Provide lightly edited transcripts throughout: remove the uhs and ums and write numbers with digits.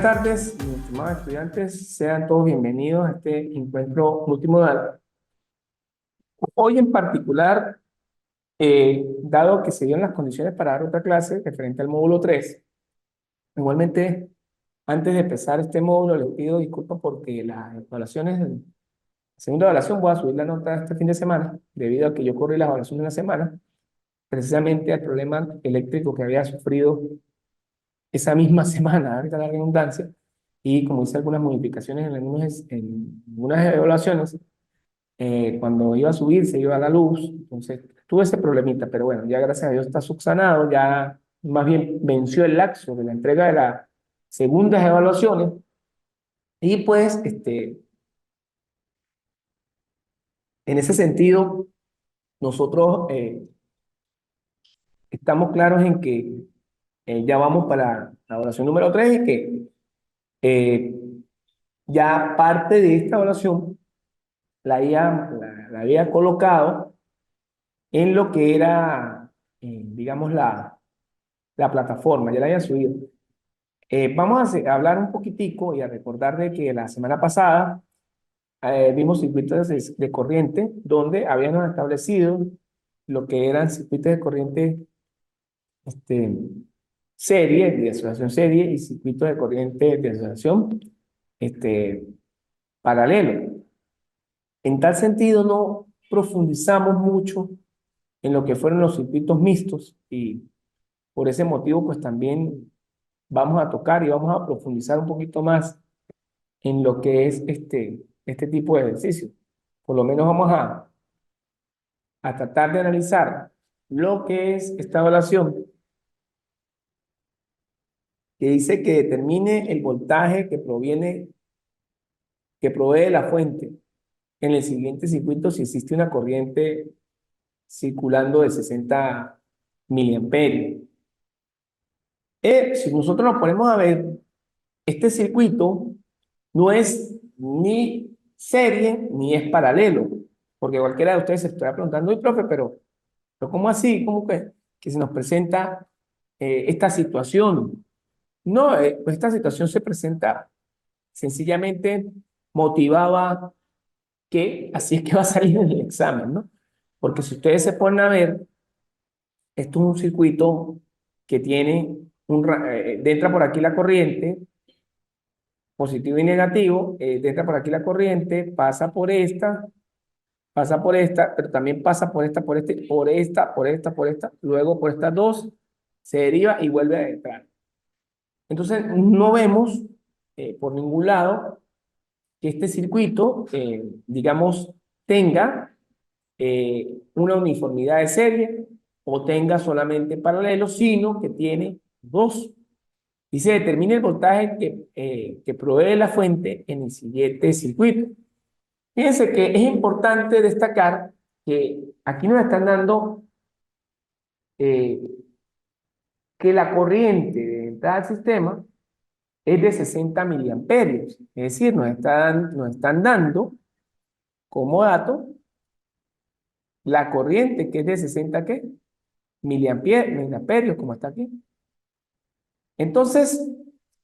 tardes, mis estimados estudiantes. Sean todos bienvenidos a este encuentro multimodal. Hoy en particular, dado que se dieron las condiciones para dar otra clase referente al módulo 3, igualmente, antes de empezar este módulo, les pido disculpas porque las evaluaciones, la segunda evaluación voy a subir la nota este fin de semana, debido a que yo corrí las evaluaciones de una semana, precisamente al problema eléctrico que había sufrido esa misma semana, ahorita la redundancia, y como hice algunas modificaciones en algunas evaluaciones, cuando iba a subir se iba a la luz, entonces tuve ese problemita, pero bueno, ya gracias a Dios está subsanado, ya más bien venció el lapso de la entrega de las segundas evaluaciones, y pues en ese sentido nosotros estamos claros en que ya vamos para la evaluación número 3 y que eh, ya parte de esta evaluación la había colocado en lo que era, digamos, la plataforma, ya la había subido. Vamos a hablar un poquitico y a recordar de que la semana pasada vimos circuitos de corriente donde habíamos establecido lo que eran circuitos de corriente este, serie, de asociación serie y circuitos de corriente de asociación este, paralelo. En tal sentido, no profundizamos mucho en lo que fueron los circuitos mixtos y por ese motivo, pues también vamos a tocar y vamos a profundizar un poquito más en lo que es este tipo de ejercicio. Por lo menos vamos a tratar de analizar lo que es esta evaluación que dice que determine el voltaje que provee la fuente en el siguiente circuito si existe una corriente circulando de 60 miliamperios. Si nosotros nos ponemos a ver, este circuito no es ni serie ni es paralelo, porque cualquiera de ustedes se estará preguntando, y profe, pero ¿cómo así? ¿Cómo que se nos presenta esta situación? No, pues esta situación se presenta sencillamente motivaba que así es que va a salir en el examen, ¿no? Porque si ustedes se ponen a ver, esto es un circuito que tiene entra por aquí la corriente, positivo y negativo, entra por aquí la corriente, pasa por esta, pero también pasa por esta, por esta, luego por estas dos, se deriva y vuelve a entrar. Entonces, no vemos por ningún lado que este circuito, digamos, tenga una uniformidad de serie o tenga solamente paralelo, sino que tiene dos. Dice, determine el voltaje que provee la fuente en el siguiente circuito. Fíjense que es importante destacar que aquí nos están dando eh, que la corriente de entrada al sistema es de 60 miliamperios. Es decir, nos están dando como dato la corriente que es de 60 ¿qué? Miliamperios, como está aquí. Entonces,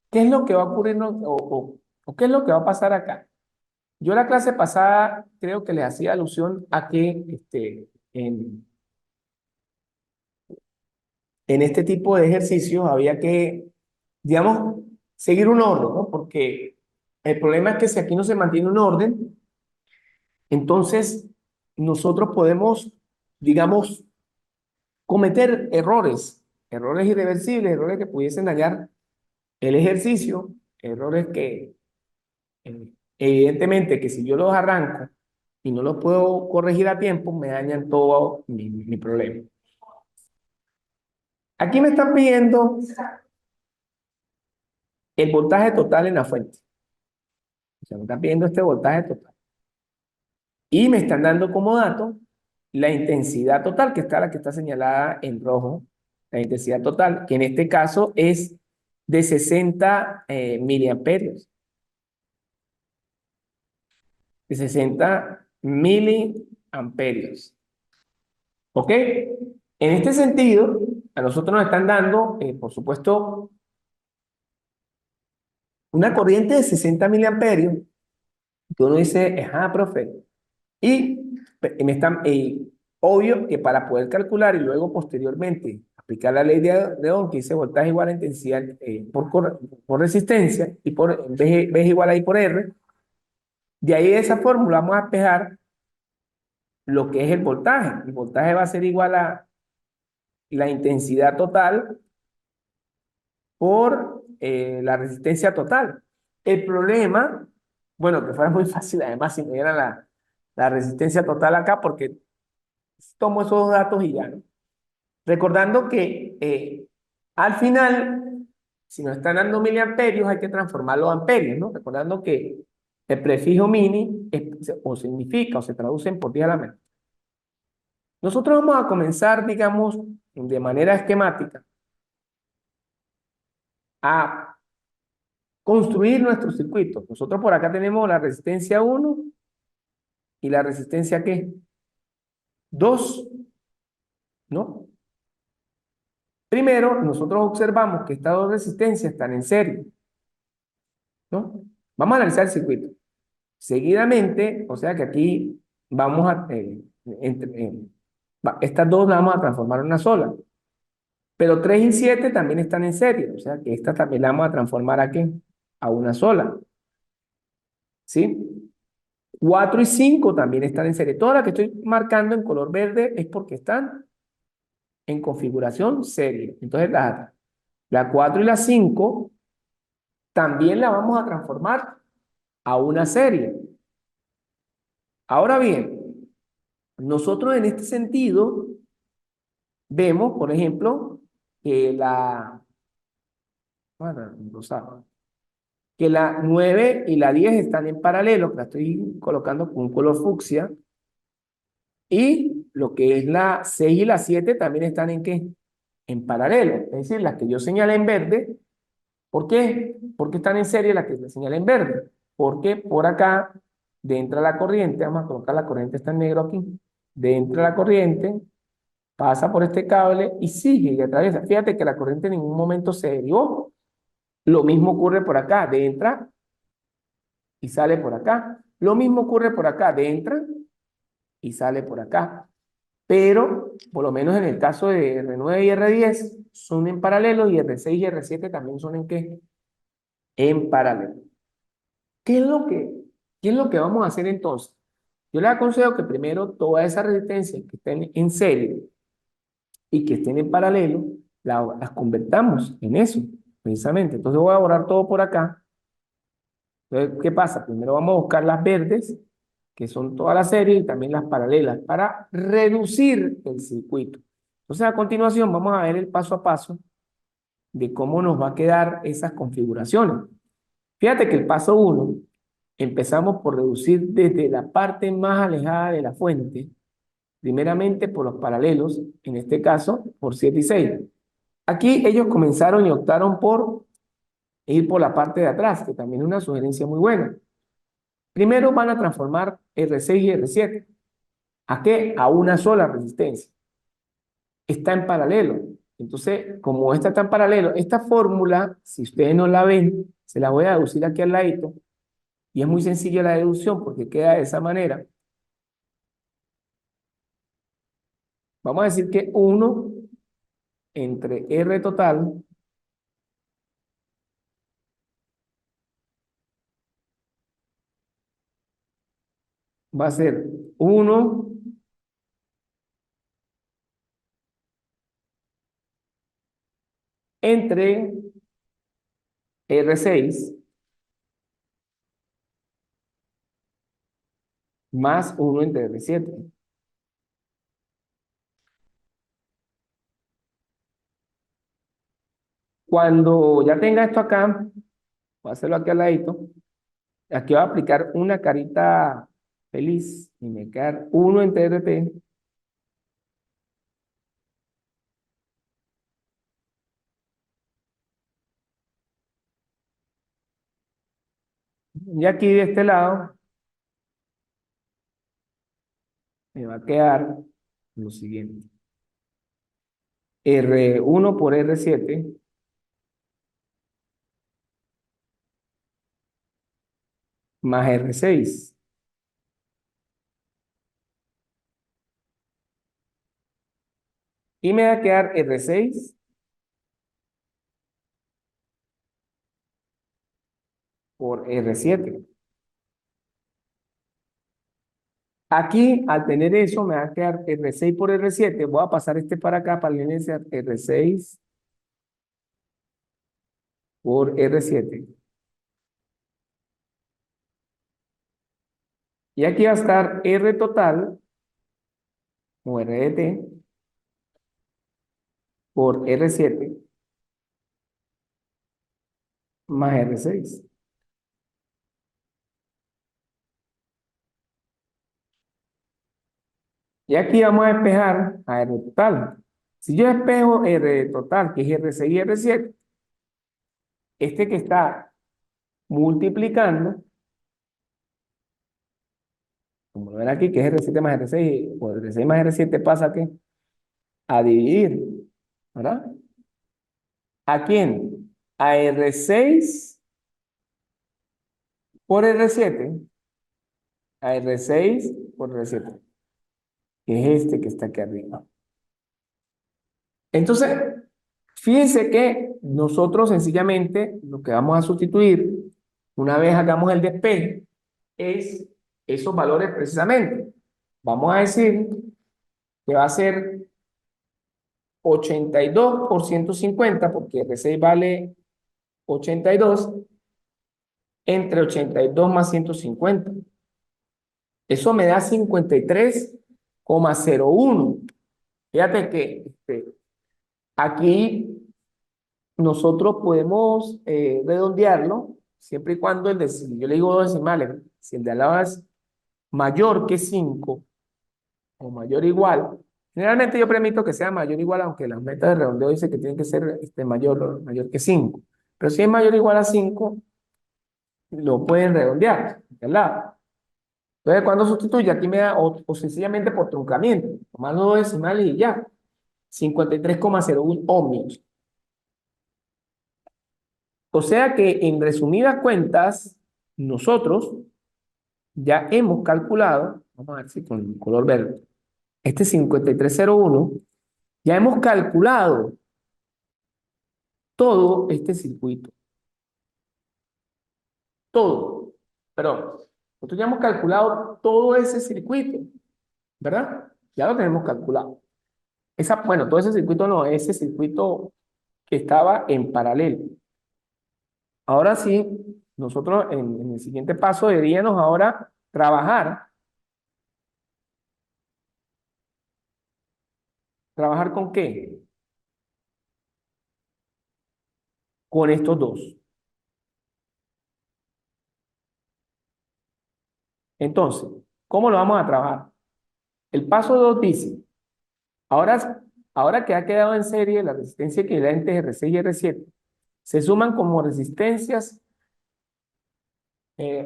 ¿qué es lo que va a ocurrir o qué es lo que va a pasar acá? Yo la clase pasada creo que les hacía alusión a que en este tipo de ejercicios había que, digamos, seguir un orden, ¿no? Porque el problema es que si aquí no se mantiene un orden, entonces nosotros podemos, digamos, cometer errores irreversibles, errores que pudiesen dañar el ejercicio, errores que evidentemente que si yo los arranco y no los puedo corregir a tiempo, me dañan todo mi problema. Aquí me están pidiendo el voltaje total en la fuente. O sea, me están pidiendo este voltaje total. Y me están dando como dato la intensidad total, que está la que está señalada en rojo, la intensidad total, que en este caso es de 60 miliamperios, de 60 miliamperios. ¿Ok? En este sentido, a nosotros nos están dando, por supuesto, Una corriente de 60 miliamperios, que uno dice, ah, profe, y obvio que para poder calcular y luego posteriormente aplicar la ley de Ohm, que dice voltaje igual a intensidad por resistencia y por V es igual a I por R, de ahí de esa fórmula vamos a despejar lo que es el voltaje. El voltaje va a ser igual a la intensidad total por la resistencia total. El problema, bueno, que fuera muy fácil además si me dieran la resistencia total acá, porque tomo esos dos datos y ya, ¿no? Recordando que al final, si nos están dando miliamperios, hay que transformarlo a amperios, ¿no? Recordando que el prefijo mini o significa o se traduce en por 10 a la menos. Nosotros vamos a comenzar, digamos, de manera esquemática a construir nuestro circuito. Nosotros por acá tenemos la resistencia 1 y la resistencia ¿qué? 2, ¿no? Primero, nosotros observamos que estas dos resistencias están en serie, ¿no? Vamos a analizar el circuito. Seguidamente, o sea que aquí vamos a, estas dos las vamos a transformar en una sola. Pero 3 y 7 también están en serie, o sea que esta también la vamos a transformar aquí a una sola, ¿sí? 4 y 5 también están en serie. Todas las que estoy marcando en color verde es porque están en configuración serie. Entonces la 4 y la 5 también la vamos a transformar a una serie. Ahora bien, nosotros en este sentido vemos, por ejemplo, que bueno, que la 9 y la 10 están en paralelo, que la estoy colocando con un color fucsia, y lo que es la 6 y la 7 también están en ¿qué? En paralelo, es decir, las que yo señalé en verde. ¿Por qué? Porque están en serie las que se señala en verde. Porque por acá, dentro de la corriente, vamos a colocar la corriente, está en negro aquí, dentro de la corriente, pasa por este cable y sigue y atraviesa. Fíjate que la corriente en ningún momento se derivó. Lo mismo ocurre por acá, entra y sale por acá. Lo mismo ocurre por acá, entra y sale por acá. Pero, por lo menos en el caso de R9 y R10, son en paralelo y R6 y R7 también son en ¿qué? En paralelo. ¿Qué es lo que, ¿Qué es lo que vamos a hacer entonces? Yo les aconsejo que primero todas esas resistencias que estén en serie y que estén en paralelo, las convertamos en eso, precisamente. Entonces voy a borrar todo por acá. Entonces, ¿qué pasa? Primero vamos a buscar las verdes, que son toda la serie, y también las paralelas, para reducir el circuito. Entonces, a continuación, vamos a ver el paso a paso de cómo nos va a quedar esas configuraciones. Fíjate que el paso 1, empezamos por reducir desde la parte más alejada de la fuente, primeramente por los paralelos, en este caso por 7 y 6. Aquí ellos comenzaron y optaron por ir por la parte de atrás, que también es una sugerencia muy buena. Primero van a transformar R6 y R7. ¿A qué? A una sola resistencia. Está en paralelo. Entonces, como esta está en paralelo, esta fórmula, si ustedes no la ven, se la voy a deducir aquí al ladito. Y es muy sencilla la deducción porque queda de esa manera. Vamos a decir que 1 entre R total va a ser 1 entre R6 más 1 entre R7. Cuando ya tenga esto acá, voy a hacerlo aquí al ladito, aquí voy a aplicar una carita feliz y me queda 1 entre RT. Y aquí de este lado me va a quedar lo siguiente. R1 por R7 más R6. Y me va a quedar R6 por R7. Aquí, al tener eso, me va a quedar R6 por R7. Voy a pasar este para acá para iniciar R6 por R7. Y aquí va a estar R total, o R de T, por R7 más R6. Y aquí vamos a despejar a R total. Si yo despejo R total, que es R6 y R7, este que está multiplicando, como lo ven aquí, que es R7 más R6, o R6 más R7 pasa aquí a dividir, ¿verdad? ¿A quién? A R6 por R7, a R6 por R7, que es este que está aquí arriba. Entonces, fíjense que nosotros sencillamente lo que vamos a sustituir, una vez hagamos el despeje, es esos valores precisamente. Vamos a decir que va a ser 82 por 150, porque R6 vale 82, entre 82 más 150. Eso me da 53,01. Fíjate que aquí nosotros podemos redondearlo siempre y cuando yo le digo dos decimales, si el de al lado es mayor que 5 o mayor o igual, generalmente yo permito que sea mayor o igual, aunque las metas de redondeo dice que tiene que ser mayor que 5, pero si es mayor o igual a 5, lo pueden redondear, de al lado. Entonces, cuando sustituye, aquí me da, o sencillamente por truncamiento, tomando dos decimales y ya, 53,01 ohmios. O sea que, en resumidas cuentas, nosotros ya hemos calculado, vamos a ver si con color verde, este 5301, ya hemos calculado todo este circuito, todo, perdón, nosotros ya hemos calculado todo ese circuito, ¿verdad? Ya lo tenemos calculado. Bueno, todo ese circuito no, ese circuito que estaba en paralelo. Ahora sí, nosotros en el siguiente paso deberíamos ahora trabajar. ¿Trabajar con qué? Con estos dos. Entonces, ¿cómo lo vamos a trabajar? El paso 2 dice, ahora que ha quedado en serie la resistencia equivalente R6 y R7, se suman como resistencias,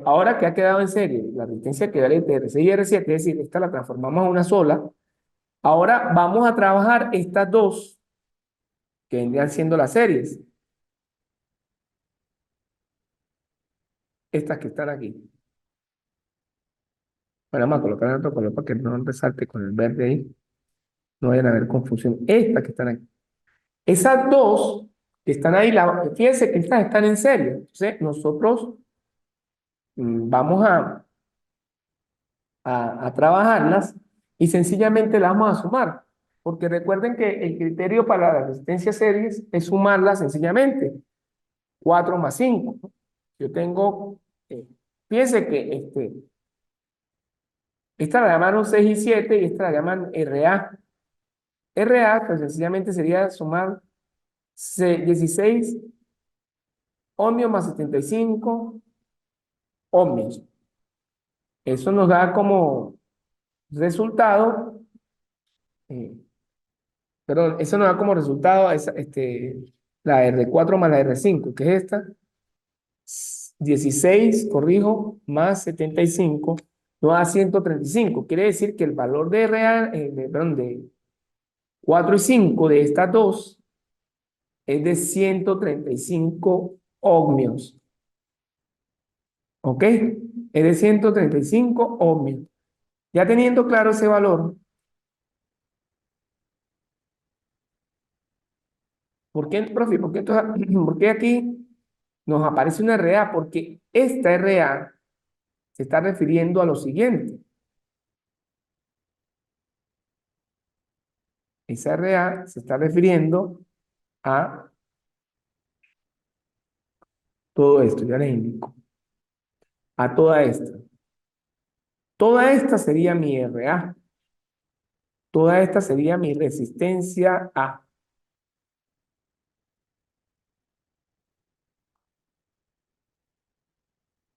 ahora que ha quedado en serie la resistencia equivalente R6 y R7, es decir, esta la transformamos a una sola, ahora vamos a trabajar estas dos, que vendrían siendo las series, estas que están aquí. Bueno, vamos a colocar en otro color para que no resalte con el verde ahí, no vayan a haber confusión. Estas que están aquí. Esas dos que están ahí, fíjense que estas están en serie. Entonces, nosotros vamos a trabajarlas y sencillamente las vamos a sumar. Porque recuerden que el criterio para la resistencia series es sumarlas sencillamente. 4 más 5. Yo tengo, fíjense que esta la llamaron 6 y 7 y esta la llaman RA. RA, pues sencillamente sería sumar 16 ohmios más 75 ohmios. Eso nos da como resultado, eh, perdón, eso nos da como resultado la R4 más la R5, que es esta, 16, corrijo, más 75, nos da 135. Quiere decir que el valor de RA, perdón, de 4 y 5 de estas dos es de 135 ohmios. ¿Ok? es de 135 ohmios. Ya teniendo claro ese valor, ¿por qué, profe? ¿Por qué aquí nos aparece una RA? Porque esta RA se está refiriendo a lo siguiente. Esa RA se está refiriendo a todo esto, ya les indico. A toda esta. Toda esta sería mi RA. Toda esta sería mi resistencia A.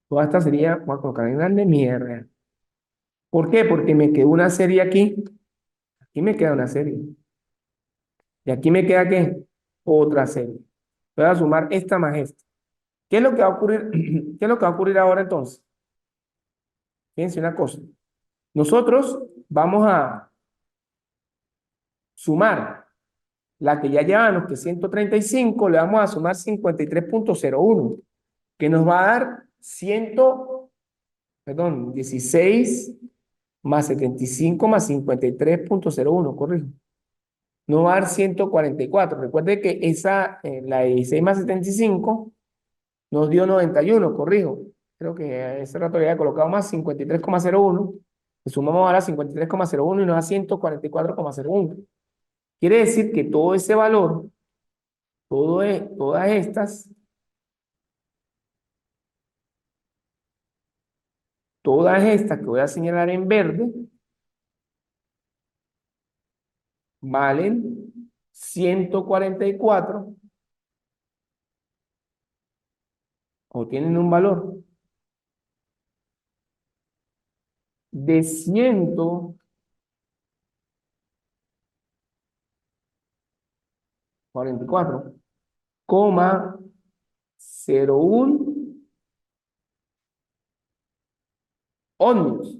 Toda esta sería, voy a colocar en grande, mi RA. ¿Por qué? Porque me quedó una serie aquí. Aquí me queda una serie. Y aquí me queda, ¿qué? Otra serie. Voy a sumar esta más esta. ¿Qué es lo que va a ocurrir? ¿Qué es lo que va a ocurrir ahora entonces? Fíjense una cosa. Nosotros vamos a sumar la que ya llevamos, que es 135, le vamos a sumar 53,01, que nos va a dar 16 más 75 más 53,01, corrijo. Nos va a dar 144. Recuerde que la de 16 más 75 nos dio 91, corrijo. Creo que a ese rato le había colocado más 53,01. Le sumamos ahora 53,01 y nos da 144,01. Quiere decir que todo ese valor, todas estas que voy a señalar en verde, valen 144 o tienen un valor de 144,01 ohmios.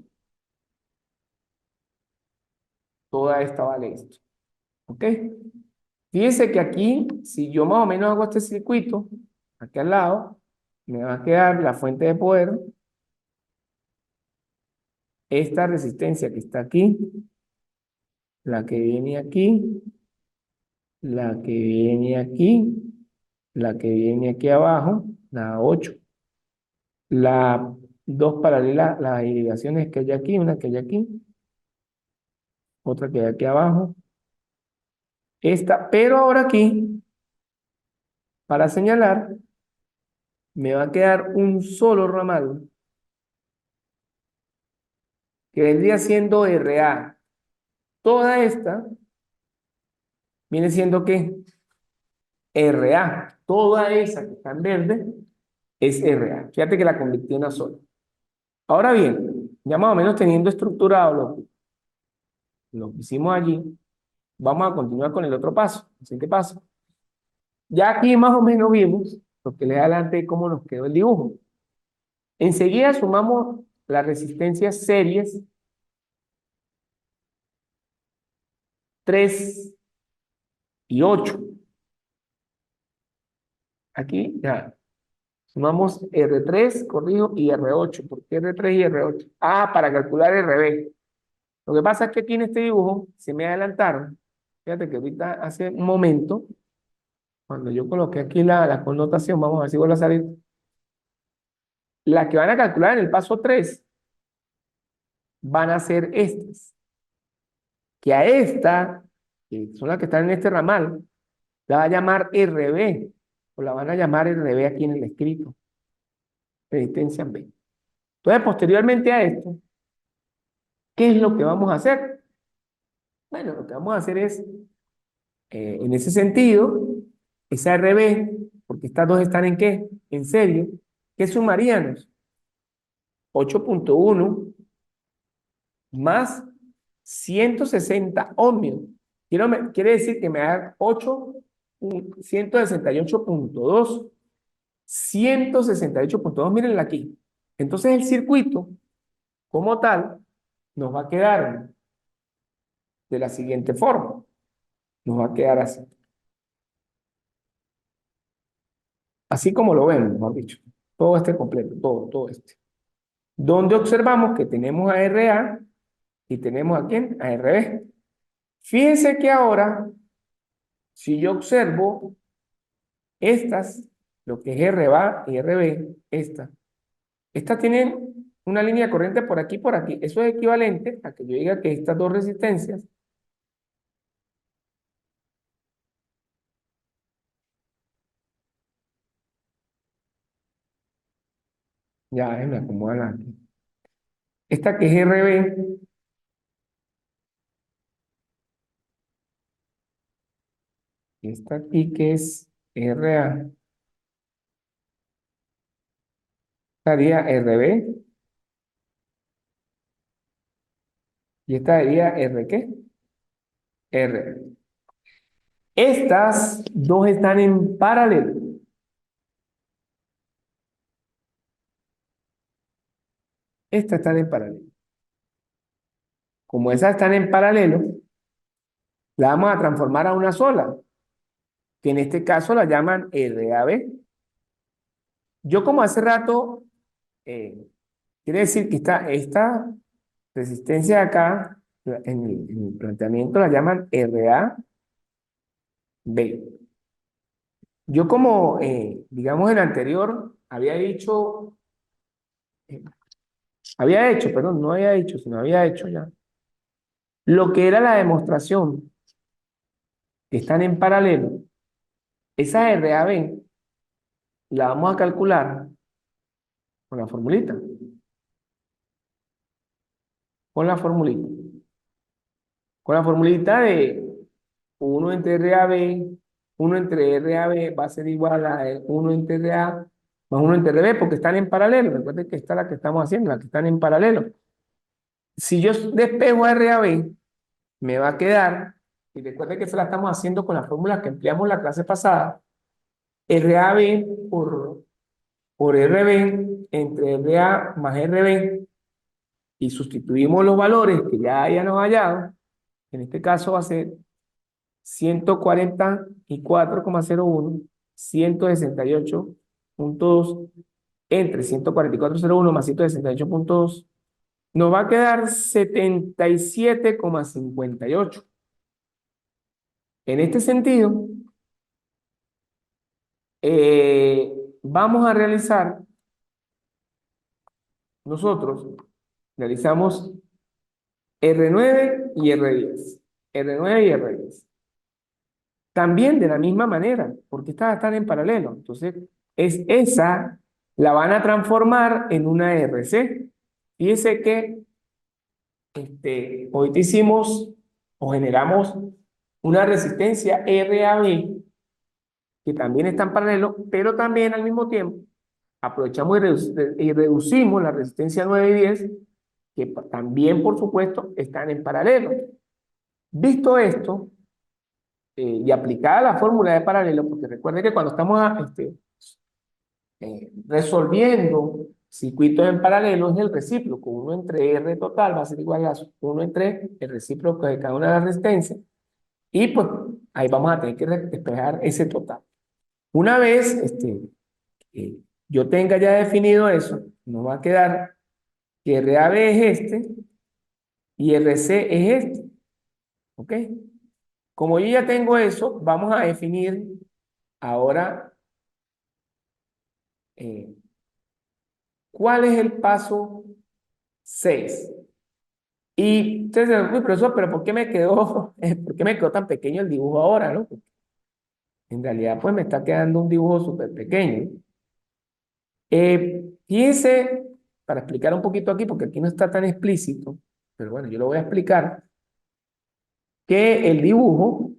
Toda esta vale esto. ¿Ok? Fíjense que aquí, si yo más o menos hago este circuito, aquí al lado, me va a quedar la fuente de poder, esta resistencia que está aquí, la que viene aquí, la que viene aquí, la que viene aquí abajo, la 8, la dos paralelas, las derivaciones que hay aquí, una que hay aquí, otra que hay aquí abajo, esta, pero ahora aquí, para señalar, me va a quedar un solo ramal, que vendría siendo RA. Toda esta viene siendo ¿qué? RA. Toda esa que está en verde es RA. Fíjate que la convertí en una sola. Ahora bien, ya más o menos teniendo estructurado lo que hicimos allí, vamos a continuar con el otro paso. El siguiente paso. Ya aquí más o menos vimos lo que les adelanté cómo nos quedó el dibujo. Enseguida sumamos las resistencias series 3 y 8. Aquí ya sumamos R3, corrijo, y R8. ¿Por qué R3 y R8? Ah, para calcular RB. Lo que pasa es que aquí en este dibujo se me adelantaron. Fíjate que ahorita hace un momento, cuando yo coloqué aquí la connotación, vamos a ver si vuelve a salir. Las que van a calcular en el paso 3 van a ser estas. Que a esta, que son las que están en este ramal, la va a llamar RB, o la van a llamar RB aquí en el escrito. Resistencia B. Entonces, posteriormente a esto, ¿qué es lo que vamos a hacer? Bueno, lo que vamos a hacer es, en ese sentido, esa RB, porque estas dos están ¿en qué? En serie. ¿Qué sumaríamos? 8,1 más 160 ohmios. Quiere decir que me da 168,2. 168,2, mírenla aquí. Entonces el circuito, como tal, nos va a quedar de la siguiente forma. Nos va a quedar así. Así como lo ven, mejor dicho. Todo este completo, todo este. donde observamos que tenemos a RA y tenemos a ¿quién? A RB. Fíjense que ahora, si yo observo estas, lo que es RA y RB, estas tienen una línea corriente por aquí y por aquí. Eso es equivalente a que yo diga que estas dos resistencias, ya me acomodan aquí. Esta que es RB y esta aquí que es RA, estaría RB y esta sería R ¿qué? R. Estas dos están en paralelo. Estas están en paralelo. Como esas están en paralelo, la vamos a transformar a una sola, que en este caso la llaman RAB. Yo como hace rato, quiere decir que esta resistencia de acá, en el planteamiento la llaman RAB. Yo como, digamos, el anterior había hecho, perdón, no había dicho, sino había hecho ya, lo que era la demostración, que están en paralelo, esa RAB la vamos a calcular con la formulita, con la formulita, con la formulita de uno entre RAB, uno entre RAB va a ser igual a uno entre RA más uno entre RB, porque están en paralelo. Recuerden que esta es la que estamos haciendo, la que están en paralelo. Si yo despejo a RAB, me va a quedar, y recuerden que eso la estamos haciendo con las fórmulas que empleamos la clase pasada, RAB por RB entre RA más RB, y sustituimos los valores que ya hayamos hallado. En este caso va a ser 144,01, 168,2 entre 144,01 más 168,2, nos va a quedar 77,58. En este sentido, vamos a realizar, nosotros realizamos R9 y R10. R9 y R10. También de la misma manera, porque estas están en paralelo. Entonces, esa la van a transformar en una RC. Fíjense que hoy hicimos o generamos una resistencia RAB que también está en paralelo, pero también al mismo tiempo aprovechamos y reducimos la resistencia 9 y 10, que también, por supuesto, están en paralelo. Visto esto, y aplicada la fórmula de paralelo, porque recuerden que cuando estamos resolviendo circuitos en paralelo es el recíproco, 1 entre R total va a ser igual a 1 entre el recíproco de cada una de las resistencias, y pues ahí vamos a tener que despejar ese total. Una vez eh, yo tenga ya definido eso, nos va a quedar que RAB es este y RC es este, ¿ok? Como yo ya tengo eso, vamos a definir ahora eh, cuál es el paso 6. Y ustedes dicen, uy, profesor, pero ¿por qué me quedó tan pequeño el dibujo ahora, no? Porque en realidad, pues me está quedando un dibujo súper pequeño. Fíjense, para explicar un poquito aquí, porque aquí no está tan explícito, pero bueno, yo lo voy a explicar, que el dibujo,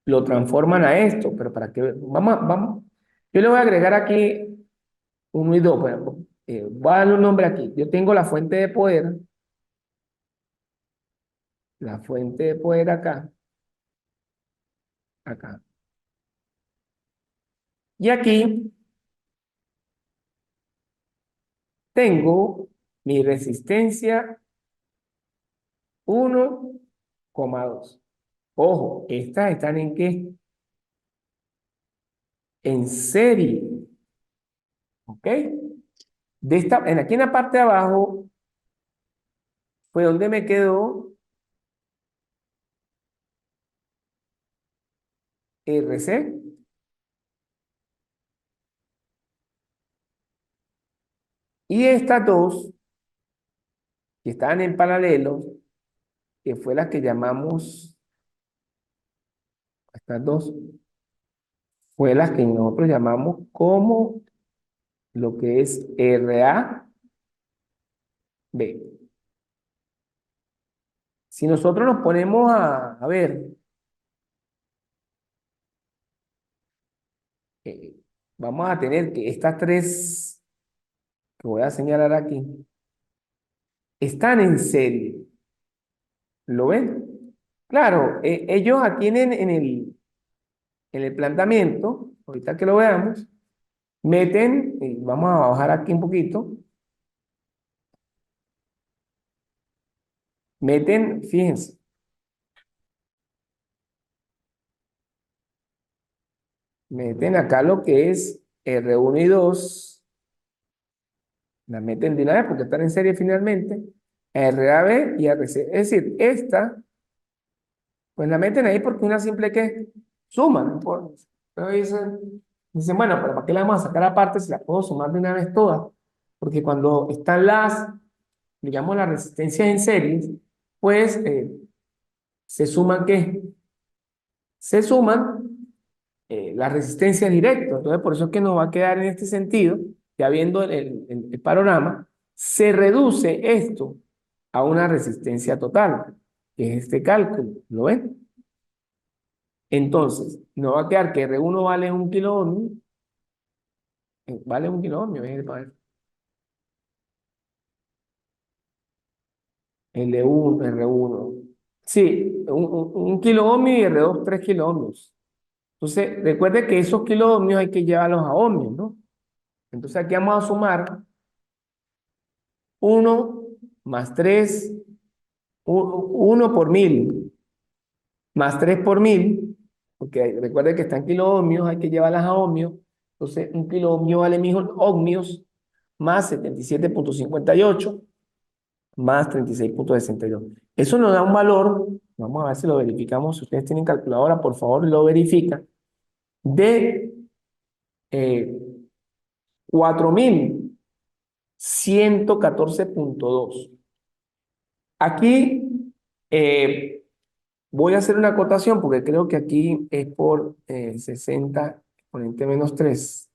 lo transforman a esto, pero para que, vamos, yo le voy a agregar aquí 1 y 2, por ejemplo. Voy a darle un nombre aquí. Yo tengo la fuente de poder acá, acá. Y aquí tengo mi resistencia 1,2. Ojo, estas están ¿en qué? En serie, ¿ok? Aquí en la parte de abajo fue donde me quedó RC. Y estas dos, que estaban en paralelo, que fue las que llamamos, estas dos, fue las que nosotros llamamos como lo que es RAB. Si nosotros nos ponemos a ver, eh, vamos a tener que estas tres que voy a señalar aquí están en serie. ¿Lo ven? Claro, ellos aquí en el planteamiento, ahorita que lo veamos, meten, vamos a bajar aquí un poquito, meten, fíjense, meten acá lo que es R1 y 2, la meten de una vez porque están en serie finalmente, RAB y RC. Es decir, esta, pues la meten ahí porque una simple que suma, no importa. Pero dicen, bueno, pero ¿para qué la vamos a sacar aparte si la puedo sumar de una vez todas? Porque cuando están digamos, las resistencias en series, pues se suman ¿qué? Se suman las resistencias directas. Entonces, por eso es que nos va a quedar en este sentido, ya viendo el panorama, se reduce esto a una resistencia total, que es este cálculo. ¿Lo ven? Entonces, nos va a quedar que R1 vale 1 kilo ohmio, vale 1 kilo ohmio, L1, R1. Sí, 1 kilo ohmio y R2, 3 kilo ohmios. Entonces, recuerde que esos kilo ohmios hay que llevarlos a ohmios, ¿no? Entonces aquí vamos a sumar 1 más 3, 1 por 1000, más 3 por 1000, porque recuerde que están kilo ohmios, hay que llevarlas a ohmios. Entonces, 1 kilo ohmio vale 1000 ohmios, más 77,58, más 36,62. Eso nos da un valor, vamos a ver si lo verificamos, si ustedes tienen calculadora, por favor, lo verifican, de 4114,2. Aquí voy a hacer una acotación porque creo que aquí es por 60 exponente menos 3.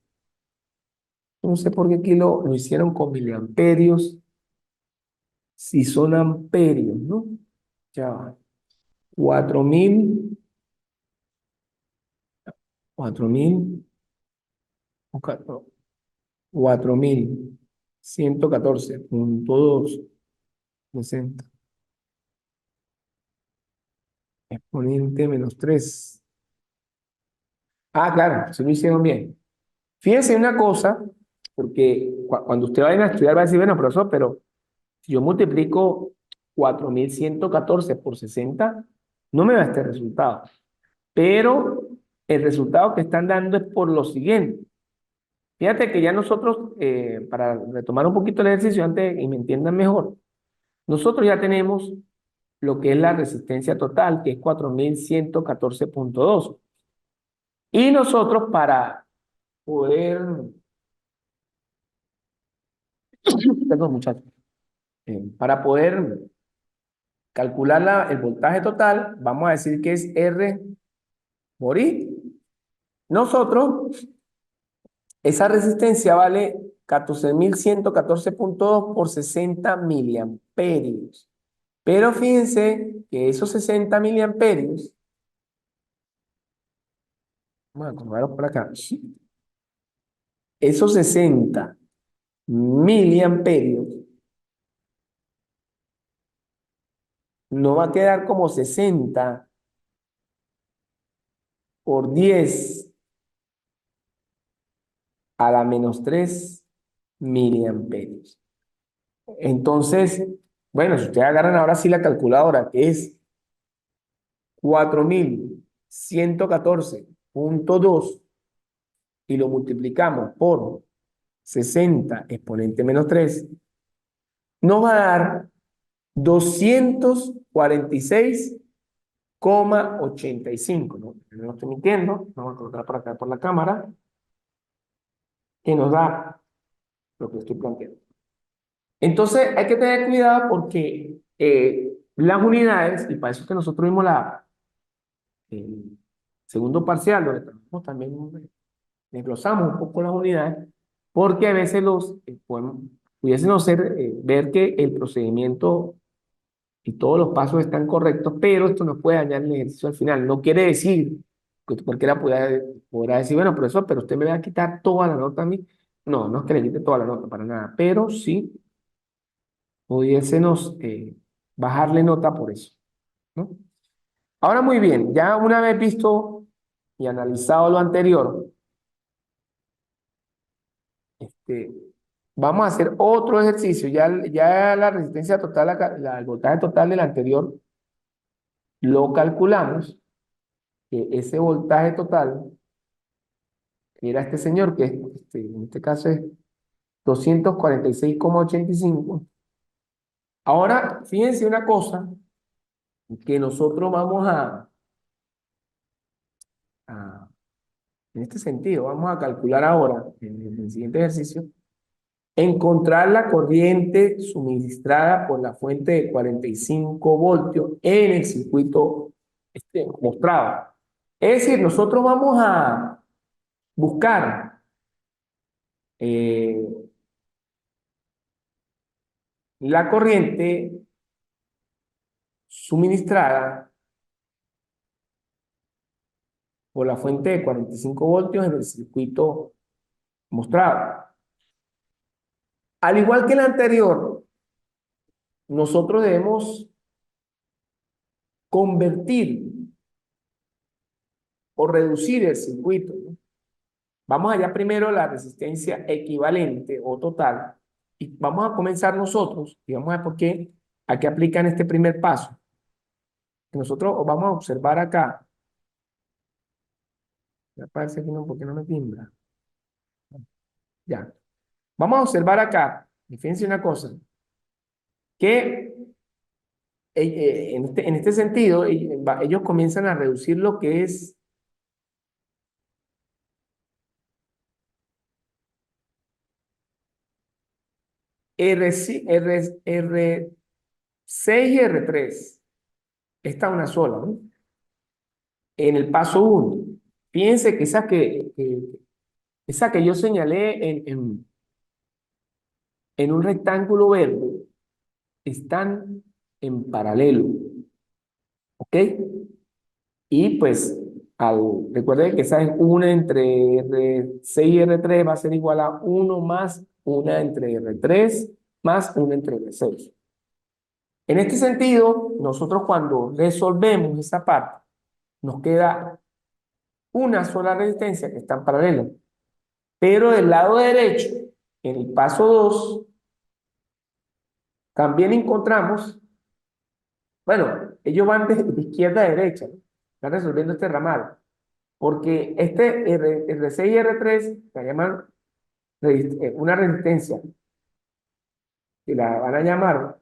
No sé por qué aquí lo hicieron con miliamperios, si son amperios, ¿no? Ya va. 4000, 4000, 4114,2 60 exponente menos 3. Ah, claro, se lo hicieron bien. Fíjense una cosa, porque cuando usted vaya a estudiar va a decir, bueno, profesor, pero si yo multiplico 4114 por 60, no me da este resultado. Pero el resultado que están dando es por lo siguiente. Fíjate que ya nosotros, para retomar un poquito el ejercicio antes y me entiendan mejor, nosotros ya tenemos lo que es la resistencia total, que es 4114,2. Y nosotros poder, perdón muchachos, para poder calcular el voltaje total, vamos a decir que es R por I. Nosotros, esa resistencia vale 14,114,2 por 60 miliamperios. Pero fíjense que esos 60 miliamperios, vamos a acomodarlos por acá, esos 60 miliamperios no va a quedar como 60 por 10 a la menos 3 miliamperios. Entonces, bueno, si ustedes agarran ahora sí la calculadora, que es 4114,2 y lo multiplicamos por 60 exponente menos 3 nos va a dar 246,85, ¿no? No lo estoy mintiendo, vamos a colocar por acá por la cámara, que nos da lo que estoy planteando. Entonces hay que tener cuidado porque las unidades, y para eso es que nosotros vimos el segundo parcial, donde trabajamos también desglosamos un poco las unidades, porque a veces pudiésemos ver que el procedimiento y todos los pasos están correctos, pero esto nos puede dañar el ejercicio al final. No quiere decir que cualquiera podrá decir, bueno, profesor, pero usted me va a quitar toda la nota a mí. No, no es que le quite toda la nota para nada, pero sí pudiésemos bajarle nota por eso, ¿no? Ahora muy bien, ya una vez visto y analizado lo anterior, este, vamos a hacer otro ejercicio. Ya la resistencia total, el voltaje total del anterior lo calculamos, que ese voltaje total era este señor, que en este caso es 246,85. Ahora, fíjense una cosa, que nosotros vamos a- en este sentido, vamos a calcular ahora, en el siguiente ejercicio, encontrar la corriente suministrada por la fuente de 45 voltios en el circuito mostrado. Es decir, nosotros vamos a buscar eh, la corriente suministrada por la fuente de 45 voltios en el circuito mostrado. Al igual que el anterior, nosotros debemos convertir o reducir el circuito, ¿no? Vamos allá primero a la resistencia equivalente o total y vamos a comenzar nosotros y vamos a ver por qué, a qué aplican este primer paso. Nosotros vamos a observar acá, me parece que no, porque no me timbra. Ya, vamos a observar acá, y fíjense una cosa, que en este sentido ellos comienzan a reducir lo que es R6 y R3. Esta es una sola, ¿no? En el paso uno. Fíjense que esa que yo señalé en un rectángulo verde están en paralelo, ¿ok? Y pues, recuerden que esa es una entre R6 y R3 va a ser igual a uno más una entre R3 más una entre R6. En este sentido, nosotros cuando resolvemos esa parte, nos queda una sola resistencia que está en paralelo. Pero del lado derecho, en el paso 2 también encontramos, bueno, ellos van de izquierda a derecha, ¿no? Están resolviendo este ramal, porque R6 y R3 se llaman una resistencia, que la van a llamar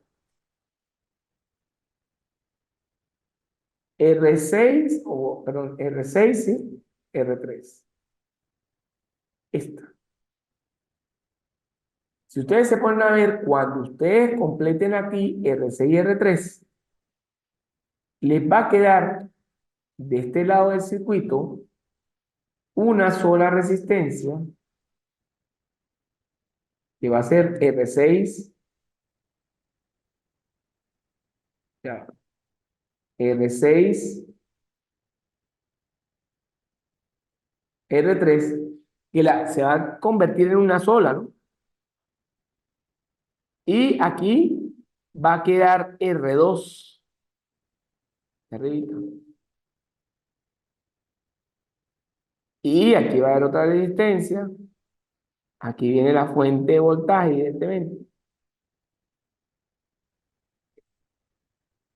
R6, o perdón, R6 y R3. Esta. Si ustedes se ponen a ver, cuando ustedes completen aquí R6 y R3, les va a quedar de este lado del circuito una sola resistencia que va a ser R6, ya, R6, R3, que se va a convertir en una sola, ¿no? Y aquí va a quedar R2, arribita. Y aquí va a haber otra resistencia. Aquí viene la fuente de voltaje, evidentemente.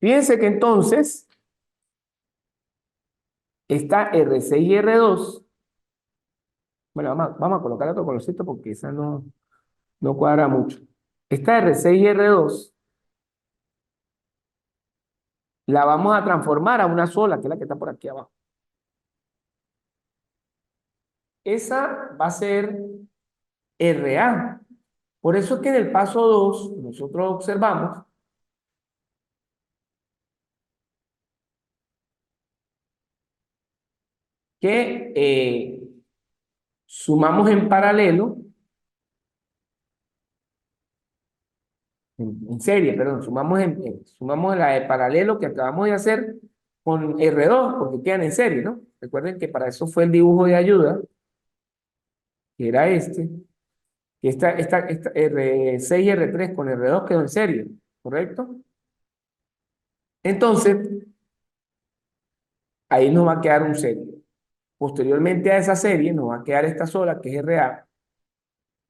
Fíjense que entonces está R6 y R2 Bueno, vamos a colocar otro colorcito porque esa no cuadra mucho. Esta R6 y R2 la vamos a transformar a una sola, que es la que está por aquí abajo. Esa va a ser RA. Por eso es que en el paso 2 nosotros observamos que sumamos en paralelo, en serie, perdón, sumamos la de paralelo que acabamos de hacer con R2, porque quedan en serie, ¿no? Recuerden que para eso fue el dibujo de ayuda, que era este, que esta R6 y R3 con R2 quedó en serie, ¿correcto? Entonces, ahí nos va a quedar un serie. Posteriormente a esa serie nos va a quedar esta sola, que es RA,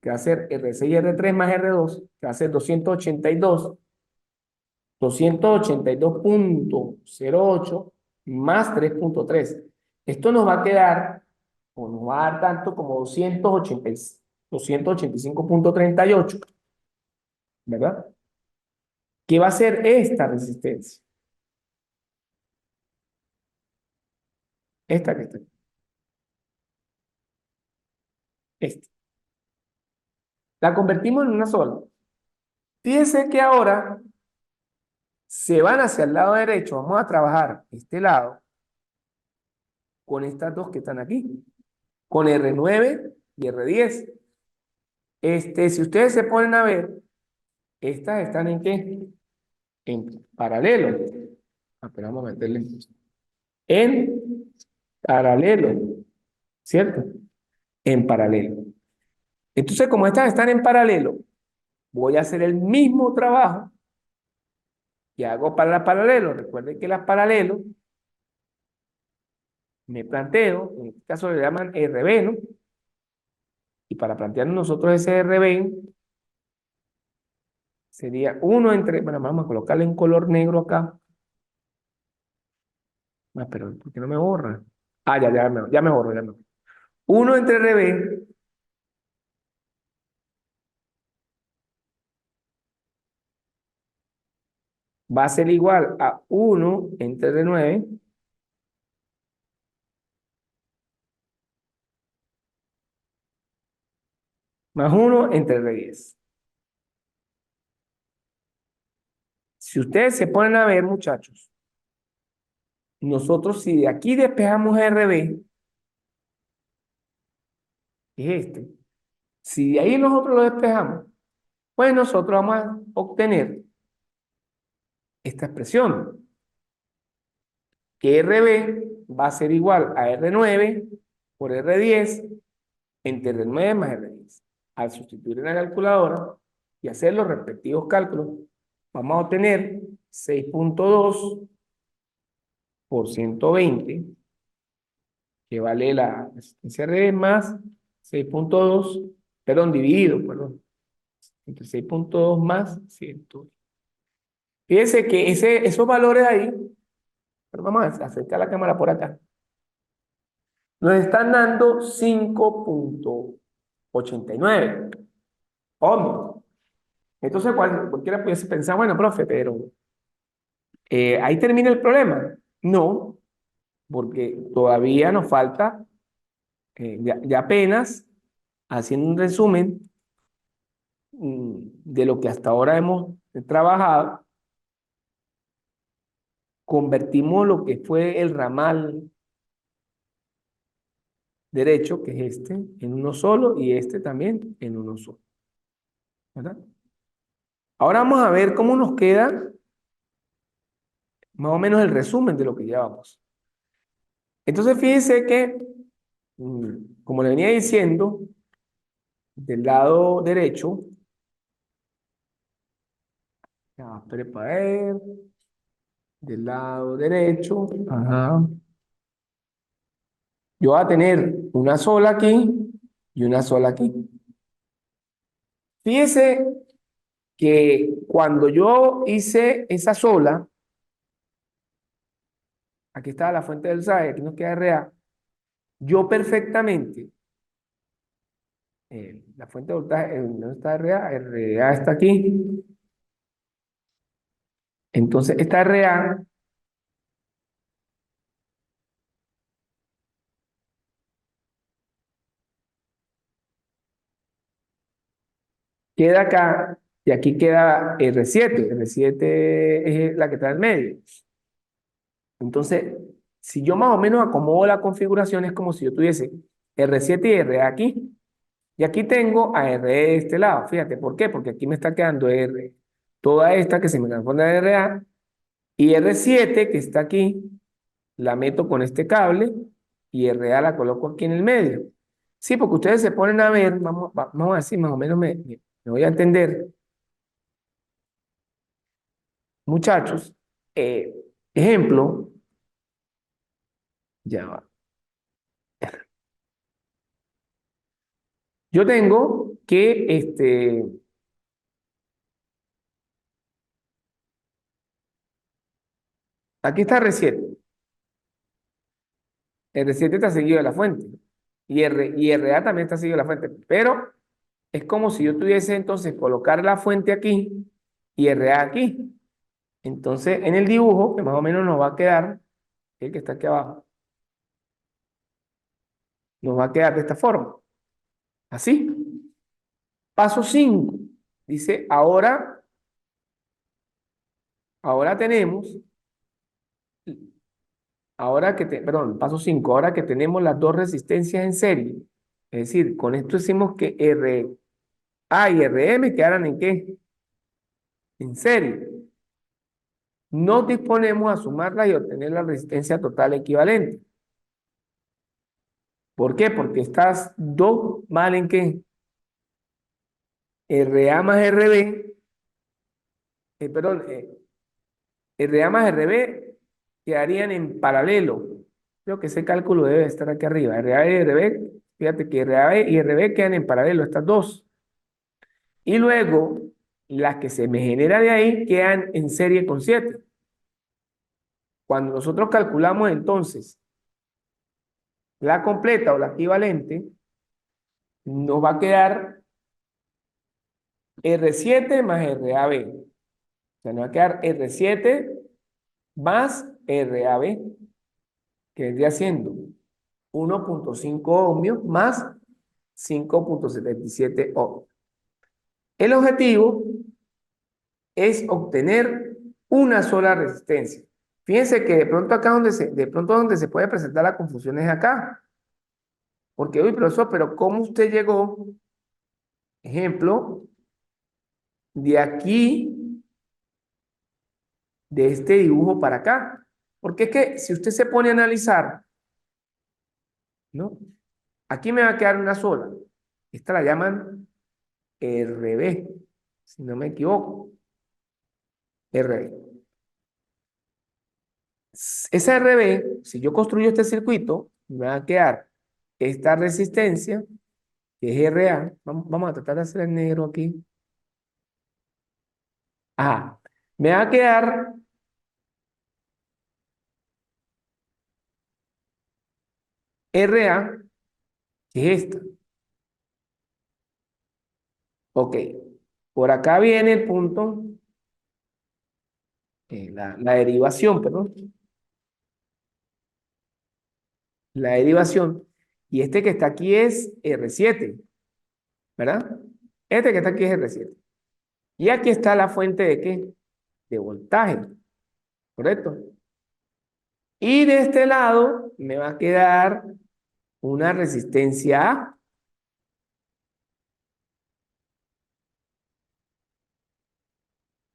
que va a ser R6 y R3 más R2, que va a ser 282.08 más 3.3. Esto nos va a quedar, o nos va a dar tanto como 285.38, ¿verdad? ¿Qué va a ser esta resistencia? Esta que está aquí, esta. La convertimos en una sola. Fíjense que ahora se van hacia el lado derecho, vamos a trabajar este lado con estas dos que están aquí, con R9 y R10. Si ustedes se ponen a ver, estas están ¿en qué? En paralelo. Ah, pero vamos a meterle en paralelo, ¿cierto? En paralelo. Entonces, como estas están en paralelo, voy a hacer el mismo trabajo que hago para las paralelos. Recuerden que las paralelos me planteo, en este caso le llaman RB, ¿no? Y para plantearnos nosotros ese RB sería uno entre, bueno, vamos a colocarle en color negro acá. Ah, pero ¿por qué no me borra? Ah, ya me borro, ya me borro. 1 entre RB va a ser igual a 1 entre R9 más 1 entre R10. Si ustedes se ponen a ver, muchachos, nosotros si de aquí despejamos RB, que es este, si de ahí nosotros lo despejamos, pues nosotros vamos a obtener esta expresión, que RB va a ser igual a R9 por R10 entre R9 más R10. Al sustituir en la calculadora y hacer los respectivos cálculos, vamos a obtener 6.2 por 120, que vale la resistencia RB más 6.2, perdón, dividido, perdón, entre 6.2 más 120. Fíjense que esos valores ahí, pero vamos a acercar la cámara por acá, nos están dando 5.89 ohmios. Entonces cualquiera puede pensar, bueno, profe, pero ahí termina el problema. No, porque todavía nos falta, ya apenas, haciendo un resumen de lo que hasta ahora hemos trabajado, convertimos lo que fue el ramal derecho, que es este, en uno solo y este también en uno solo, ¿verdad? Ahora vamos a ver cómo nos queda más o menos el resumen de lo que llevamos. Entonces fíjense que, como le venía diciendo, del lado derecho, ya, espere para ver, del lado derecho, ajá, yo voy a tener una sola aquí y una sola aquí. Fíjese que cuando yo hice esa sola, aquí estaba la fuente del SAE, aquí nos queda RA, yo perfectamente La fuente de voltaje, ¿dónde está RA? RA está aquí. Entonces, esta RA queda acá y aquí queda R7. R7 es la que está en el medio. Entonces, si yo más o menos acomodo la configuración, es como si yo tuviese R7 y RA aquí. Y aquí tengo a RE de este lado. Fíjate, ¿por qué? Porque aquí me está quedando R, toda esta que se me transforma en RA, y R7 que está aquí, la meto con este cable y RA la coloco aquí en el medio. Sí, porque ustedes se ponen a ver, vamos a decir, más o menos me voy a entender, muchachos. eh, Ejemplo, ya va. Yo tengo que, aquí está R7. R7 está seguido de la fuente. Y RA también está seguido de la fuente. Pero es como si yo tuviese entonces colocar la fuente aquí y RA aquí. Entonces, en el dibujo, que más o menos nos va a quedar, el que está aquí abajo, nos va a quedar de esta forma. Así. Paso 5. Dice, ahora tenemos, perdón, paso 5. Ahora que tenemos las dos resistencias en serie, es decir, con esto decimos que RA y RM quedaran en qué? En serie. Nos disponemos a sumarlas y obtener la resistencia total equivalente. ¿Por qué? Porque estas dos valen ¿qué? RA más RB, perdón, RA más RB quedarían en paralelo. Creo que ese cálculo debe estar aquí arriba. RA y RB, fíjate que RA y RB quedan en paralelo, estas dos. Y luego, las que se me generan de ahí quedan en serie con 7. Cuando nosotros calculamos entonces la completa o la equivalente, nos va a quedar R7 más RAB. O sea, nos va a quedar R7 más RAB, que vendría siendo 1,5 ohmios más 5,77 ohmios. El objetivo es obtener una sola resistencia. Fíjense que de pronto acá de pronto donde se puede presentar la confusión es acá. Porque, uy, profesor, pero ¿cómo usted llegó, ejemplo, de aquí, de este dibujo para acá? Porque es que si usted se pone a analizar, ¿no? Aquí me va a quedar una sola. Esta la llaman RB, si no me equivoco. RB. Esa RB, si yo construyo este circuito, me va a quedar esta resistencia, que es RA. Vamos a tratar de hacer el negro aquí. Ajá. Me va a quedar RA, que es esta. Ok. Por acá viene el punto, la derivación, perdón. La derivación. Y este que está aquí es R7, ¿verdad? Este que está aquí es R7. Y aquí está la fuente de ¿qué? De voltaje, ¿correcto? Y de este lado me va a quedar una resistencia A.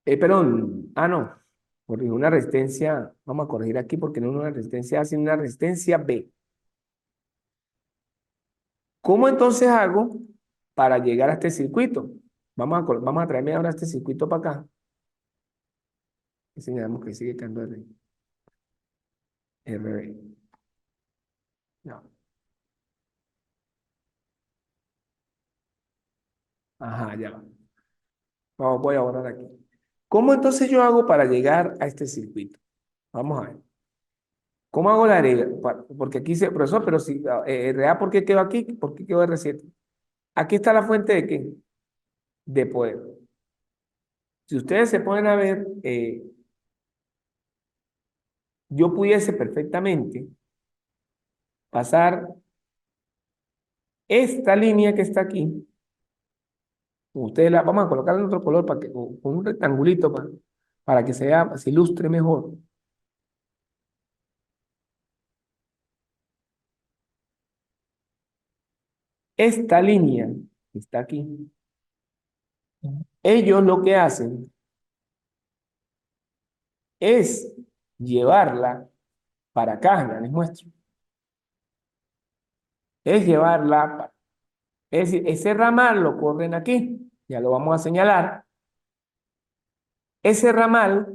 Perdón, no. Corrijo, una resistencia, vamos a corregir aquí porque no es una resistencia A, sino una resistencia B. ¿Cómo entonces hago para llegar a este circuito? Vamos a traerme ahora este circuito para acá. Y señalamos que sigue quedando RB. No. Ajá, ya va. Voy a borrar aquí. ¿Cómo entonces yo hago para llegar a este circuito? Vamos a ver. ¿Cómo hago la regla? Porque aquí dice, profesor, pero si RA, ¿por qué quedó aquí? ¿Por qué quedó R7? Aquí está la fuente de qué? De poder. Si ustedes se ponen a ver, yo pudiese perfectamente pasar esta línea que está aquí. Ustedes la vamos a colocar en otro color para que, con un rectangulito para que se ilustre mejor. Esta línea que está aquí, ellos lo que hacen es llevarla para acá, ya les muestro. Es llevarla, es decir, ese ramal lo corren aquí, ya lo vamos a señalar. Ese ramal,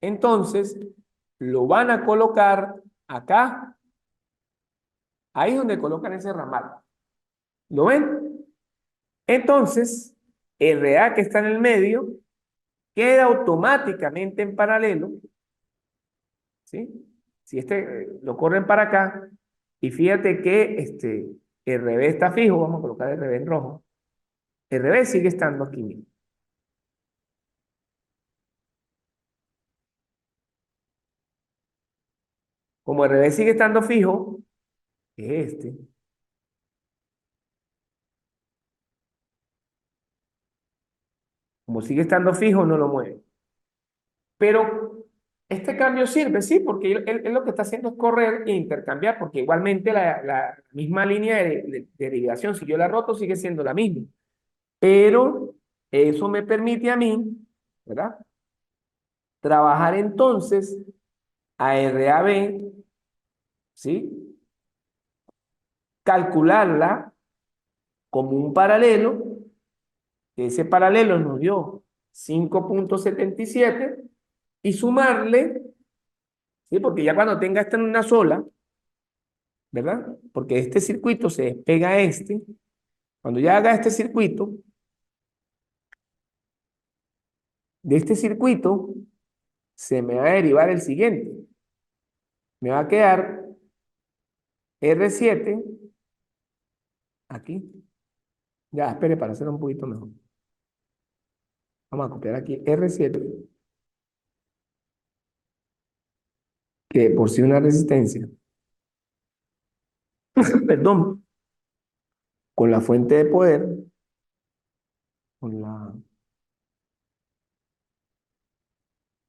entonces, lo van a colocar acá, ahí es donde colocan ese ramal. ¿Lo ven? Entonces, el RA que está en el medio queda automáticamente en paralelo, ¿sí? Si lo corren para acá, y fíjate que el revés está fijo, vamos a colocar el revés en rojo, el revés sigue estando aquí mismo. Como el revés sigue estando fijo, es como sigue estando fijo, no lo mueve. Pero este cambio sirve, sí, porque él lo que está haciendo es correr e intercambiar, porque igualmente la misma línea de derivación, si yo la roto, sigue siendo la misma. Pero eso me permite a mí, ¿verdad? Trabajar entonces a RAB, ¿sí? Calcularla como un paralelo, que ese paralelo nos dio 5,77 y sumarle, ¿sí? Porque ya cuando tenga esta en una sola, ¿verdad? Porque este circuito se despega a este. Cuando ya haga este circuito, de este circuito se me va a derivar el siguiente. Me va a quedar R7 aquí. Ya, espere para hacerlo un poquito mejor. Vamos a copiar aquí R7, que por sí una resistencia, perdón, con la fuente de poder, con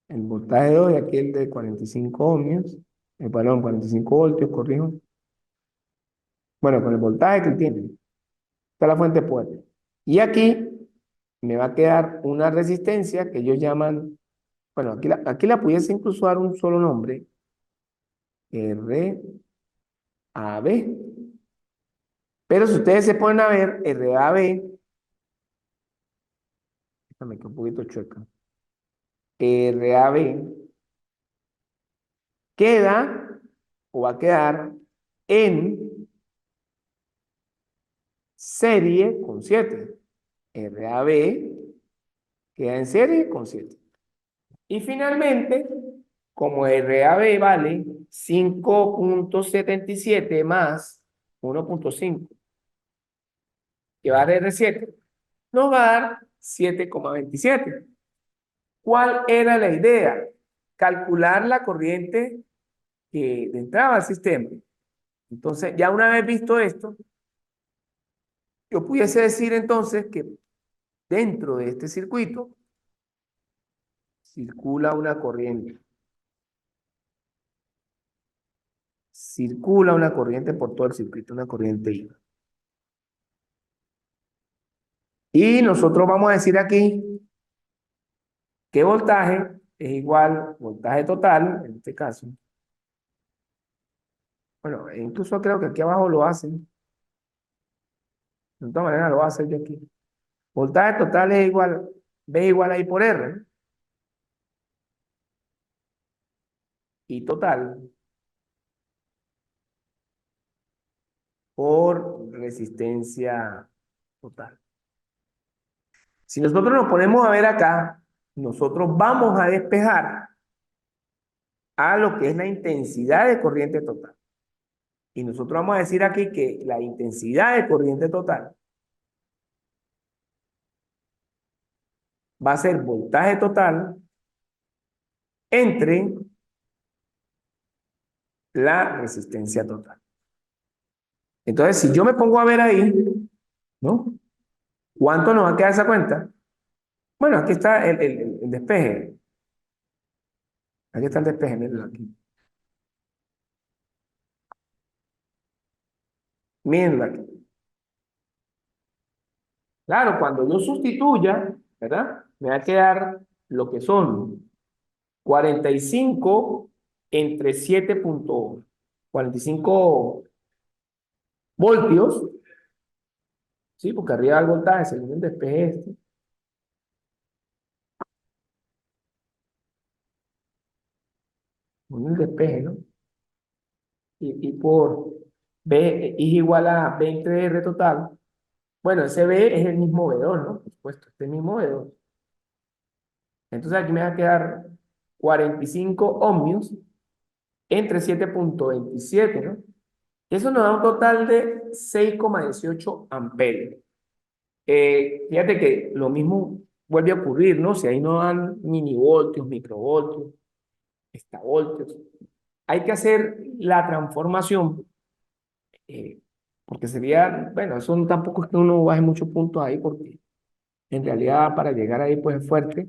el voltaje de hoy, aquí el de 45 ohmios, perdón, 45 voltios, corrijo. Bueno, con el voltaje que tiene, está la fuente de poder. Y aquí me va a quedar una resistencia que ellos llaman, bueno, aquí la pudiese incluso dar un solo nombre, RAB. Pero si ustedes se ponen a ver, RAB, déjame que un poquito chueca, RAB queda o va a quedar en serie con 7. RAB queda en serie con 7. Y finalmente, como RAB vale 5,77 más 1,5, que va a dar R7, nos va a dar 7,27. ¿Cuál era la idea? Calcular la corriente que entraba al sistema. Entonces, ya una vez visto esto, yo pudiese decir entonces que dentro de este circuito circula una corriente. Circula una corriente por todo el circuito, una corriente I. Y nosotros vamos a decir aquí que voltaje es igual, voltaje total, en este caso. Bueno, incluso creo que aquí abajo lo hacen. De todas maneras lo voy a hacer yo aquí. Voltaje total es igual, V igual a I por R. Y total por resistencia total. Si nosotros nos ponemos a ver acá, nosotros vamos a despejar a lo que es la intensidad de corriente total. Y nosotros vamos a decir aquí que la intensidad de corriente total va a ser voltaje total entre la resistencia total. Entonces, si yo me pongo a ver ahí, ¿no? ¿Cuánto nos va a quedar esa cuenta? Bueno, aquí está el despeje. Aquí está el despeje, mírenlo aquí. Mírenlo aquí. Claro, cuando yo sustituya, ¿verdad? Me va a quedar lo que son 45 entre 7,45 voltios, ¿sí? Porque arriba del voltaje, según el despeje este, según el despeje, ¿no? Y por B es igual a 20R total. Bueno, ese B es el mismo veedor, ¿no? Por supuesto, este mismo veedor. Entonces aquí me va a quedar 45 ohmios entre 7,27, ¿no? Eso nos da un total de 6,18 amperios. Fíjate que lo mismo vuelve a ocurrir, ¿no? Si ahí no dan minivoltios, microvoltios, estavoltios, hay que hacer la transformación, eh, porque sería, bueno, eso tampoco es que uno baje muchos puntos ahí, porque en realidad para llegar ahí pues es fuerte,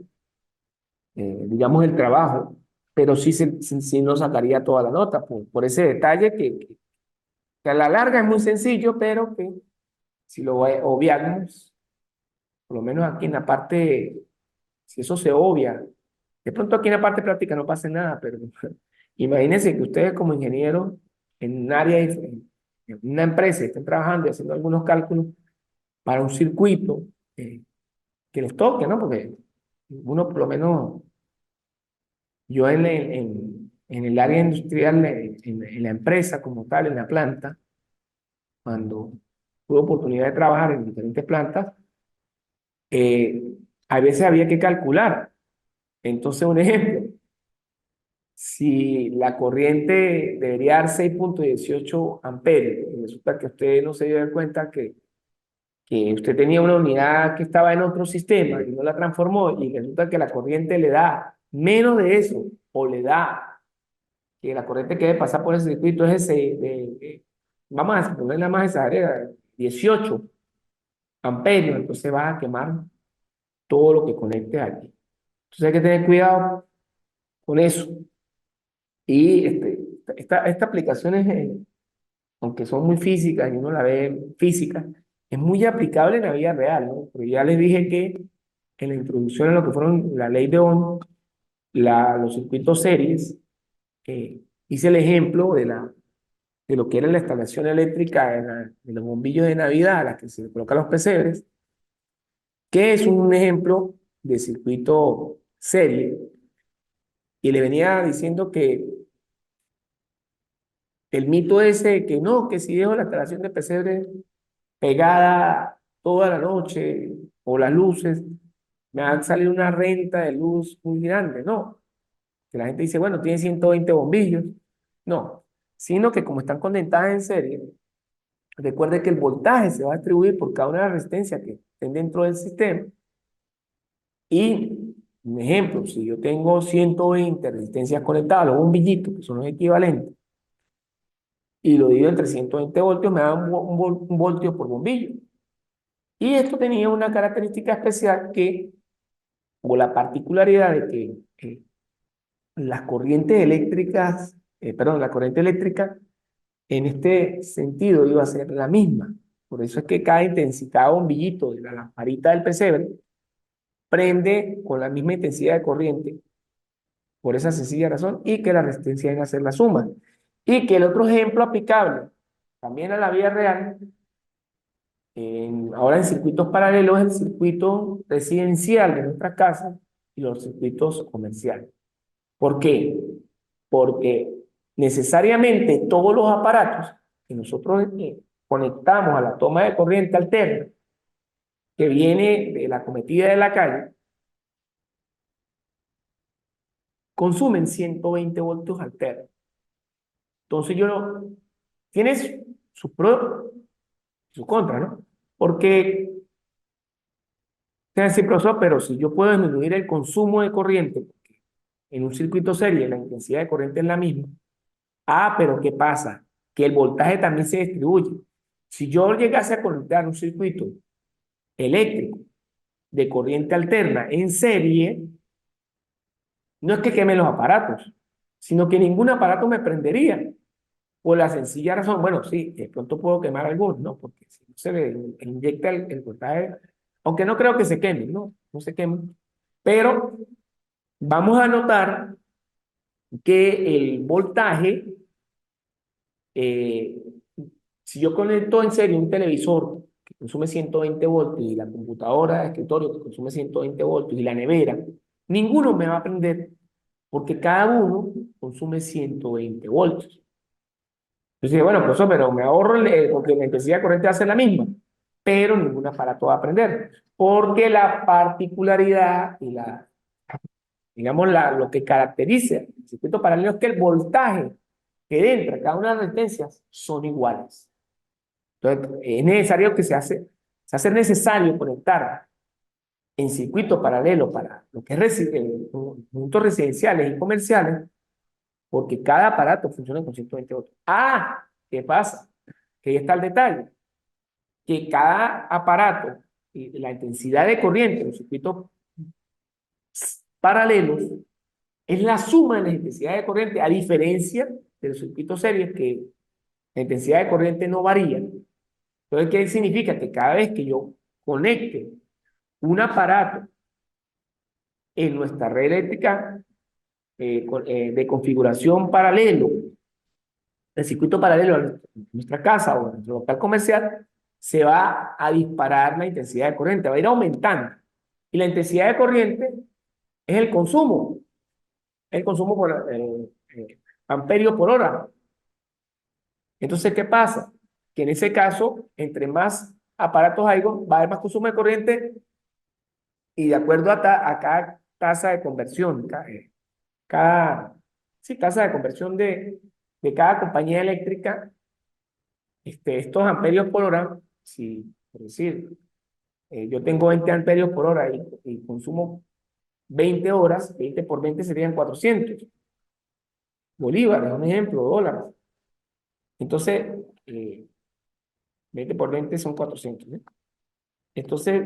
digamos, el trabajo, pero sí no sacaría toda la nota por ese detalle que a la larga es muy sencillo, pero que si lo obviamos, por lo menos aquí en la parte, si eso se obvia, de pronto aquí en la parte práctica no pasa nada, pero imagínense que ustedes como ingenieros en un área, en una empresa, estén trabajando y haciendo algunos cálculos para un circuito que les toque, ¿no? Porque uno por lo menos, yo en el área industrial, en la empresa como tal, en la planta, cuando tuve oportunidad de trabajar en diferentes plantas, eh, a veces había que calcular. Entonces, un ejemplo, si la corriente debería dar 6,18 amperios, y resulta que usted no se dio cuenta que usted tenía una unidad que estaba en otro sistema y no la transformó, y resulta que la corriente le da menos de eso, o le da que la corriente que debe pasar por ese circuito es ese, vamos a poner la más exagerada, 18 amperios, entonces va a quemar todo lo que conecte allí. Entonces hay que tener cuidado con eso. Y esta aplicación es, aunque son muy físicas y uno la ve física, es muy aplicable en la vida real, ¿no? Porque ya les dije que en la introducción a lo que fueron la ley de Ohm, los circuitos series, hice el ejemplo de lo que era la instalación eléctrica de los bombillos de Navidad a las que se le colocan los pesebres, que es un ejemplo de circuito serie. Y le venía diciendo que el mito ese que no, que si dejo la instalación de pesebre pegada toda la noche o las luces, me va a salir una renta de luz muy grande. No, que la gente dice, bueno, tiene 120 bombillos. No, sino que como están conectadas en serie, recuerde que el voltaje se va a distribuir por cada una de las resistencias que estén dentro del sistema. Y, un ejemplo, si yo tengo 120 resistencias conectadas, los bombillitos, que son los equivalentes, y lo divido entre 120 voltios, me da un voltio por bombillo. Y esto tenía una característica especial o la particularidad de que las corrientes eléctricas, perdón, la corriente eléctrica en este sentido iba a ser la misma. Por eso es que cada bombillito de la lamparita del pesebre prende con la misma intensidad de corriente, por esa sencilla razón, y que la resistencia debe ser la suma. Y que el otro ejemplo aplicable también a la vida real, ahora en circuitos paralelos, el circuito residencial de nuestras casas y los circuitos comerciales. ¿Por qué? Porque necesariamente todos los aparatos que nosotros conectamos a la toma de corriente alterna, que viene de la cometida de la calle, consumen 120 voltios alternos. Entonces yo tiene sus pros y sus contras, ¿no? Porque, te va a decir, profesor, pero si yo puedo disminuir el consumo de corriente, porque en un circuito serie la intensidad de corriente es la misma. Pero ¿qué pasa? Que el voltaje también se distribuye. Si yo llegase a conectar un circuito eléctrico de corriente alterna en serie, no es que queme los aparatos, sino que ningún aparato me prendería. Por la sencilla razón, bueno, sí, de pronto puedo quemar algunos, ¿no? Porque si no se le inyecta el voltaje, aunque no creo que se quemen, ¿no? No se quemen. Pero vamos a notar que el voltaje, eh, si yo conecto en serie un televisor que consume 120 voltios y la computadora de escritorio que consume 120 voltios y la nevera, ninguno me va a prender porque cada uno consume 120 voltios. Entonces, bueno, profesor, pero me ahorro porque la intensidad de corriente va a ser la misma, pero ningún aparato va a prender, porque la particularidad y digamos, lo que caracteriza el circuito paralelo es que el voltaje que entra cada una de las resistencias son iguales. Entonces, es necesario que se hace necesario conectar en circuito paralelo para lo que es puntos residenciales y comerciales, porque cada aparato funciona con 120 voltios. ¿Qué pasa? Que ahí está el detalle, que cada aparato y la intensidad de corriente en los circuitos paralelos es la suma de la intensidad de corriente, a diferencia de los circuitos series que la intensidad de corriente no varía. Entonces, ¿qué significa? Que cada vez que yo conecte un aparato en nuestra red eléctrica de configuración paralelo, el circuito paralelo a nuestra casa o a nuestro local comercial, se va a disparar la intensidad de corriente, va a ir aumentando. Y la intensidad de corriente es el consumo por amperios por hora. Entonces, ¿qué pasa? Que en ese caso, entre más aparatos hay, va a haber más consumo de corriente y de acuerdo a cada tasa de conversión, tasa de conversión de cada compañía eléctrica, estos amperios por hora, por decir, yo tengo 20 amperios por hora y consumo 20 horas, 20 por 20 serían 400 bolívares, un ejemplo, dólares. Entonces, 20 por 20 son 400, ¿eh? Entonces,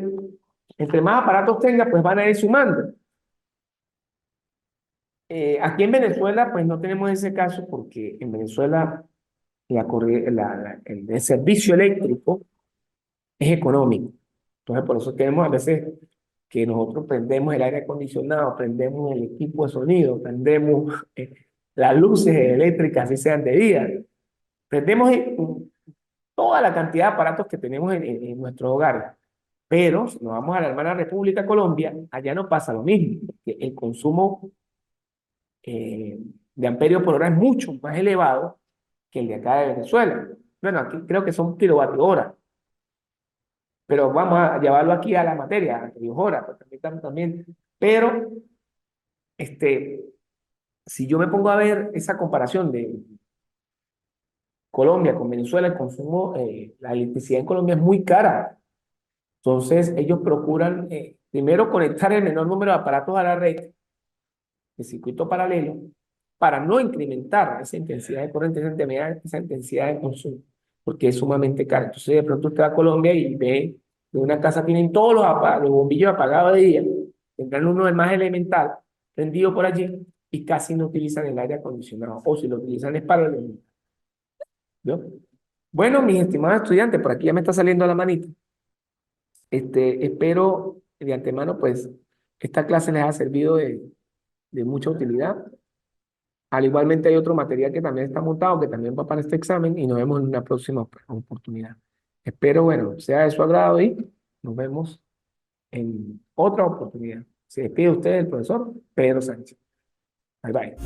entre más aparatos tenga, pues van a ir sumando. Aquí en Venezuela, pues no tenemos ese caso porque en Venezuela el servicio eléctrico es económico. Entonces, por eso tenemos a veces que nosotros prendemos el aire acondicionado, prendemos el equipo de sonido, prendemos las luces eléctricas, así sean de día. Prendemos toda la cantidad de aparatos que tenemos en nuestros hogares. Pero si nos vamos a la hermana República Colombia, allá no pasa lo mismo. Porque el consumo de amperios por hora es mucho más elevado que el de acá de Venezuela. Bueno, aquí creo que son kilovatios hora. Pero vamos a llevarlo aquí a la materia, a amperios hora, también. Pero, si yo me pongo a ver esa comparación de Colombia con Venezuela, el consumo, la electricidad en Colombia es muy cara. Entonces, ellos procuran primero conectar el menor número de aparatos a la red de circuito paralelo para no incrementar esa intensidad de corriente, esa intensidad de consumo, porque es sumamente caro. Entonces, de pronto usted va a Colombia y ve que en una casa tienen todos los bombillos apagados de día, tendrán uno del más elemental prendido por allí y casi no utilizan el aire acondicionado, o si lo utilizan es para el... ¿no? Bueno, mis estimados estudiantes, por aquí ya me está saliendo la manita. Espero de antemano, pues, esta clase les ha servido de mucha utilidad. Al igualmente hay otro material que también está montado, que también va para este examen y nos vemos en una próxima oportunidad. Espero, bueno, sea de su agrado y nos vemos en otra oportunidad. Se despide usted el profesor Pedro Sánchez. Bye bye.